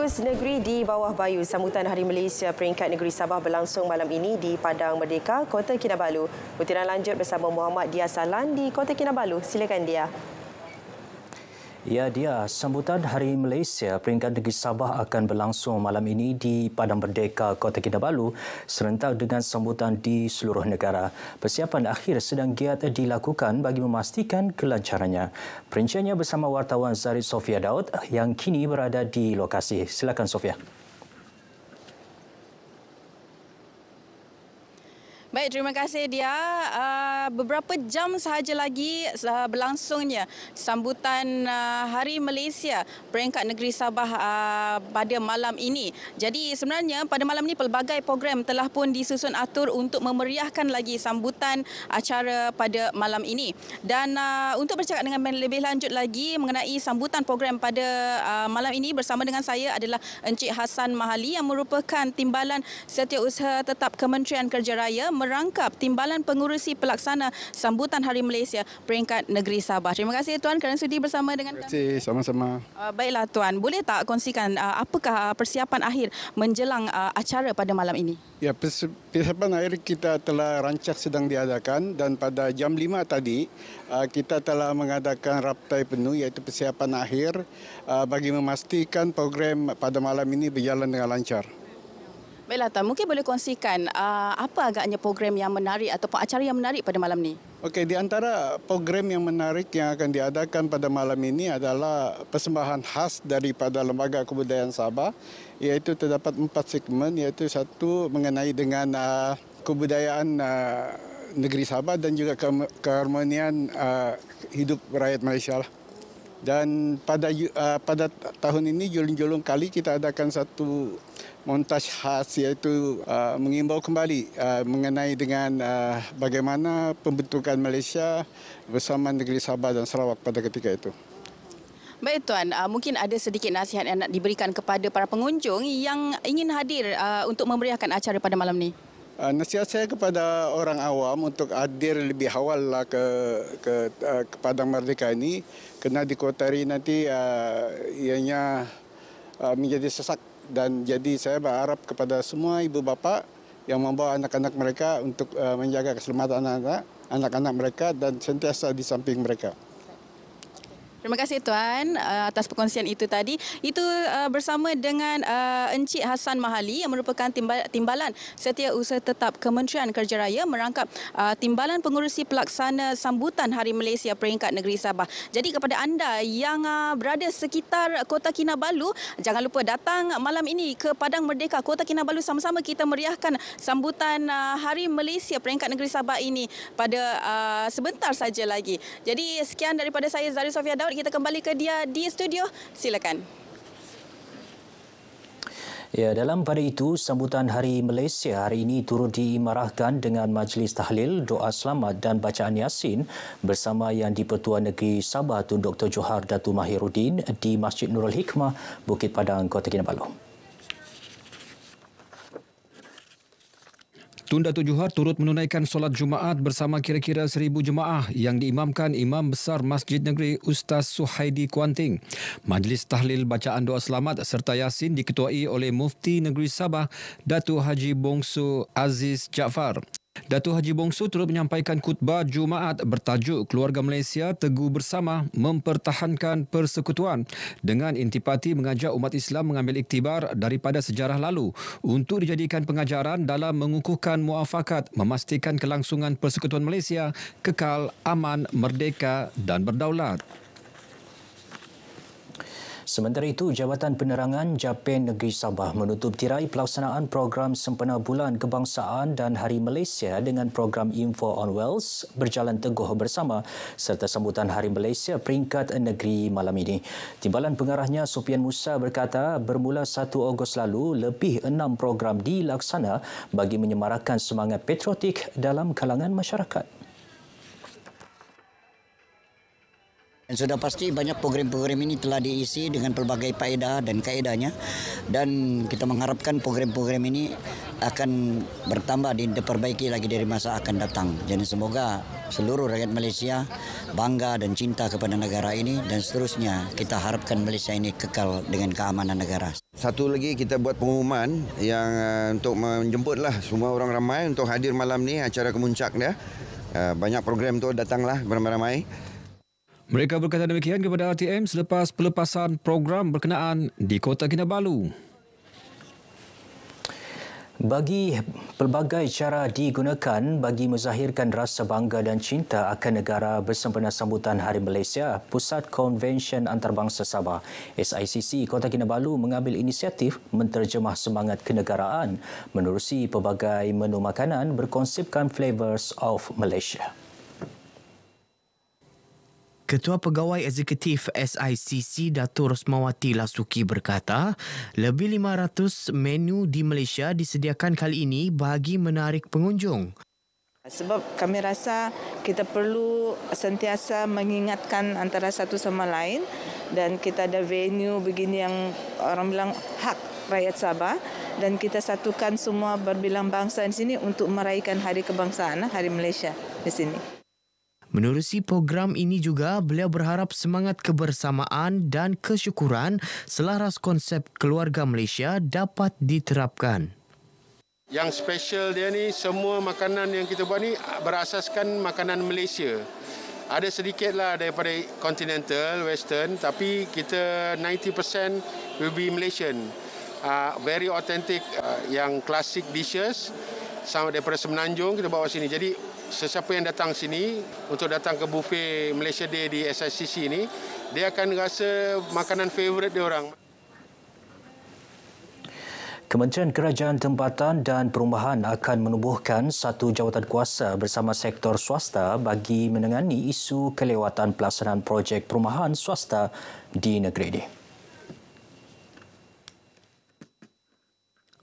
Kampus Negeri di Bawah Bayu, sambutan Hari Malaysia peringkat negeri Sabah berlangsung malam ini di Padang Merdeka, Kota Kinabalu. Butiran lanjut bersama Muhammad Dia Salan di Kota Kinabalu. Silakan Dia. Ya, Dia, sambutan Hari Malaysia peringkat negeri Sabah akan berlangsung malam ini di Padang Merdeka, Kota Kinabalu serentak dengan sambutan di seluruh negara. Persiapan akhir sedang giat dilakukan bagi memastikan kelancarannya. Perinciannya bersama wartawan Zarid Sofia Daud yang kini berada di lokasi. Silakan Sofia. Baik, terima kasih Dia. Beberapa jam sahaja lagi berlangsungnya sambutan Hari Malaysia peringkat negeri Sabah pada malam ini. Jadi sebenarnya pada malam ini pelbagai program telah pun disusun atur untuk memeriahkan lagi sambutan acara pada malam ini. Dan untuk bercakap dengan lebih lanjut lagi mengenai sambutan program pada malam ini bersama dengan saya adalah Encik Hassan Mahali yang merupakan Timbalan Setiausaha Tetap Kementerian Kerja Raya merangkap Timbalan Pengurusi Pelaksana Sambutan Hari Malaysia peringkat negeri Sabah. Terima kasih Tuan kerana sudi bersama dengan kami. Terima kasih, sama-sama. Baiklah Tuan, boleh tak kongsikan apakah persiapan akhir menjelang acara pada malam ini? Ya, persiapan akhir kita telah rancak sedang diadakan dan pada jam 5 tadi kita telah mengadakan raptai penuh iaitu persiapan akhir bagi memastikan program pada malam ini berjalan dengan lancar. Baiklah Tuan, mungkin boleh kongsikan apa agaknya program yang menarik ataupun acara yang menarik pada malam ini? Okey, di antara program yang menarik yang akan diadakan pada malam ini adalah persembahan khas daripada Lembaga Kebudayaan Sabah, iaitu terdapat 4 segmen, iaitu satu mengenai dengan kebudayaan negeri Sabah dan juga keharmonian hidup rakyat Malaysia lah. Dan pada tahun ini julung-julung kali kita adakan satu montaj khas iaitu mengimbau kembali mengenai dengan bagaimana pembentukan Malaysia bersama negeri Sabah dan Sarawak pada ketika itu. Baik Tuan, mungkin ada sedikit nasihat yang nak diberikan kepada para pengunjung yang ingin hadir untuk memeriahkan acara pada malam ini. Nasihat saya kepada orang awam untuk hadir lebih awal lah ke Padang Merdeka ini, kerana di Kotari nanti ianya menjadi sesak, dan jadi saya berharap kepada semua ibu bapa yang membawa anak-anak mereka untuk menjaga keselamatan anak-anak mereka dan sentiasa di samping mereka. Terima kasih Tuan atas perkongsian itu tadi. Itu bersama dengan Encik Hassan Mahali yang merupakan Timbalan Setiausaha Tetap Kementerian Kerja Raya merangkap Timbalan Pengurusi Pelaksana Sambutan Hari Malaysia peringkat negeri Sabah. Jadi kepada anda yang berada sekitar Kota Kinabalu, jangan lupa datang malam ini ke Padang Merdeka Kota Kinabalu, sama-sama kita meriahkan sambutan Hari Malaysia peringkat negeri Sabah ini pada sebentar saja lagi. Jadi sekian daripada saya Zarid Sofia Daud. Kita kembali ke Dia di studio. Silakan. Ya, dalam pada itu, sambutan Hari Malaysia hari ini turut diimarahkan dengan majlis tahlil, doa selamat dan bacaan Yasin bersama Yang di-Pertua Negeri Sabah Tun Dr. Johar Datuk Mahiruddin di Masjid Nurul Hikmah, Bukit Padang, Kota Kinabalu. Tun Datuk Johar turut menunaikan solat Jumaat bersama kira-kira 1,000 jemaah yang diimamkan Imam Besar Masjid Negeri Ustaz Suhaidi Kuanting. Majlis tahlil bacaan doa selamat serta Yasin diketuai oleh Mufti Negeri Sabah Datuk Haji Bongsu Aziz Jaafar. Datuk Haji Bongsu turut menyampaikan khutbah Jumaat bertajuk Keluarga Malaysia Teguh Bersama Mempertahankan Persekutuan dengan intipati mengajak umat Islam mengambil iktibar daripada sejarah lalu untuk dijadikan pengajaran dalam mengukuhkan muafakat memastikan kelangsungan persekutuan Malaysia kekal, aman, merdeka dan berdaulat. Sementara itu, Jabatan Penerangan Japen Negeri Sabah menutup tirai pelaksanaan program sempena Bulan Kebangsaan dan Hari Malaysia dengan program Info on Wells berjalan teguh bersama serta sambutan Hari Malaysia peringkat negeri malam ini. Timbalan pengarahnya Sofian Musa berkata bermula 1 Ogos lalu lebih 6 program dilaksana bagi menyemarakkan semangat patriotik dalam kalangan masyarakat. Dan sudah pasti banyak program-program ini telah diisi dengan pelbagai faedah dan kaedahnya, dan kita mengharapkan program-program ini akan bertambah dan diperbaiki lagi dari masa akan datang. Jadi semoga seluruh rakyat Malaysia bangga dan cinta kepada negara ini, dan seterusnya kita harapkan Malaysia ini kekal dengan keamanan negara. Satu lagi kita buat pengumuman yang untuk menjemputlah semua orang ramai untuk hadir malam ni acara kemuncak dia. Banyak program tu datanglah beramai-ramai. Mereka berkata demikian kepada RTM selepas pelepasan program berkenaan di Kota Kinabalu. Bagi pelbagai cara digunakan bagi menzahirkan rasa bangga dan cinta akan negara bersempena sambutan Hari Malaysia, Pusat Konvensyen Antarabangsa Sabah SICC Kota Kinabalu mengambil inisiatif menterjemah semangat kenegaraan menerusi pelbagai menu makanan berkonsepkan Flavors of Malaysia. Ketua Pegawai Eksekutif SICC Datuk Rosmawati Lasuki berkata, lebih 500 menu di Malaysia disediakan kali ini bagi menarik pengunjung. Sebab kami rasa kita perlu sentiasa mengingatkan antara satu sama lain, dan kita ada venue begini yang orang bilang hak rakyat Sabah, dan kita satukan semua berbilang bangsa di sini untuk meraihkan Hari Kebangsaan, Hari Malaysia di sini. Menerusi program ini juga, beliau berharap semangat kebersamaan dan kesyukuran selaras konsep keluarga Malaysia dapat diterapkan. Yang special dia ni, semua makanan yang kita buat ni berasaskan makanan Malaysia. Ada sedikitlah daripada continental, western, tapi kita 90% will be Malaysian. Very authentic, yang classic dishes sama daripada Semenanjung kita bawa sini. Jadi sesiapa yang datang sini untuk datang ke buffet Malaysia Day di SICC ni, dia akan rasa makanan favourite dia orang. Kementerian Kerajaan Tempatan dan Perumahan akan menubuhkan satu jawatan kuasa bersama sektor swasta bagi menangani isu kelewatan pelaksanaan projek perumahan swasta di negeri ini.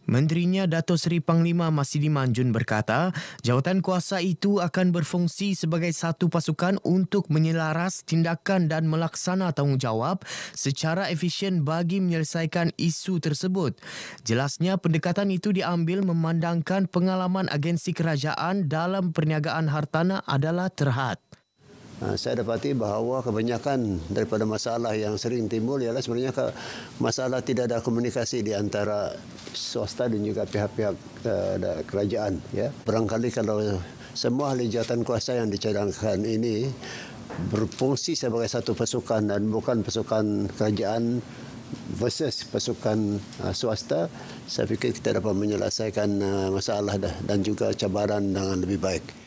Menterinya Dato' Seri Panglima Masidi Manjun berkata, jawatan kuasa itu akan berfungsi sebagai satu pasukan untuk menyelaras tindakan dan melaksana tanggungjawab secara efisien bagi menyelesaikan isu tersebut. Jelasnya, pendekatan itu diambil memandangkan pengalaman agensi kerajaan dalam perniagaan hartanah adalah terhad. Saya dapati bahawa kebanyakan daripada masalah yang sering timbul ialah sebenarnya masalah tidak ada komunikasi di antara swasta dan juga pihak-pihak kerajaan. Ya. Barangkali kalau semua ahli jawatan kuasa yang dicadangkan ini berfungsi sebagai satu pasukan dan bukan pasukan kerajaan versus pasukan swasta, saya fikir kita dapat menyelesaikan masalah dan juga cabaran dengan lebih baik.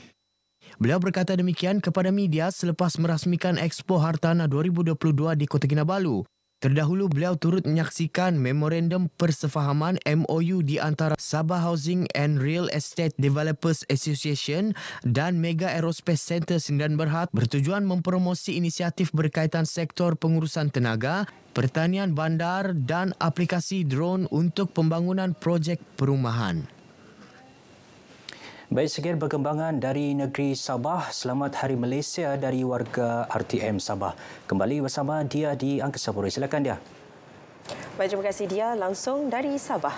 Beliau berkata demikian kepada media selepas merasmikan Expo Hartanah 2022 di Kota Kinabalu. Terdahulu, beliau turut menyaksikan Memorandum Persefahaman MOU di antara Sabah Housing and Real Estate Developers Association dan Mega Aerospace Centre Sdn Bhd bertujuan mempromosi inisiatif berkaitan sektor pengurusan tenaga, pertanian bandar dan aplikasi drone untuk pembangunan projek perumahan. Baik, sekian perkembangan dari negeri Sabah. Selamat Hari Malaysia dari warga RTM Sabah. Kembali bersama Dia di Angkasa Puri. Silakan Dia. Baik, terima kasih Dia langsung dari Sabah.